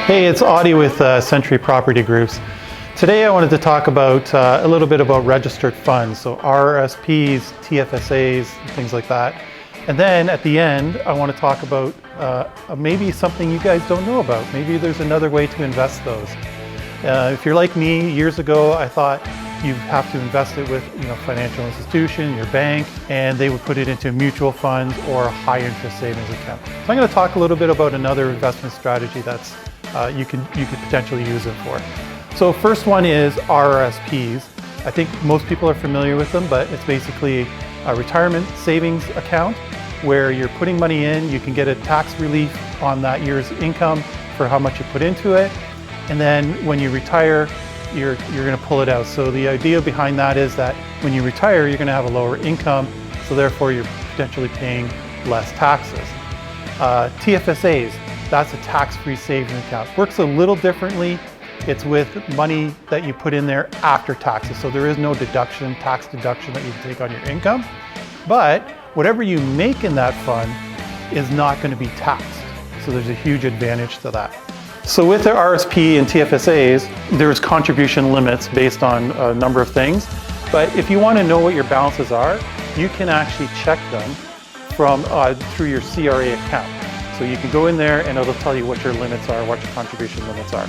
Hey, it's Audie with Century Property Groups. Today I wanted to talk about a little bit about registered funds, so RRSPs, TFSAs, things like that. And then at the end, I want to talk about maybe something you guys don't know about. Maybe there's another way to invest those. If you're like me, years ago I thought you have to invest it with financial institution, your bank, and they would put it into mutual funds or a high interest savings account. So I'm going to talk a little bit about another investment strategy that's you could potentially use it for. So first one is RRSPs. I think most people are familiar with them, but it's basically a retirement savings account where you're putting money in, you can get a tax relief on that year's income for how much you put into it, and then when you retire, you're going to pull it out. So the idea behind that is that when you retire, you're going to have a lower income, so therefore you're potentially paying less taxes. TFSAs, that's a tax-free savings account. Works a little differently. It's with money that you put in there after taxes. So there is no deduction, tax deduction that you can take on your income. But whatever you make in that fund is not going to be taxed. So there's a huge advantage to that. So with the RSP and TFSAs, there's contribution limits based on a number of things. But if you want to know what your balances are, you can actually check them from through your CRA account. So you can go in there and it'll tell you what your limits are, what your contribution limits are.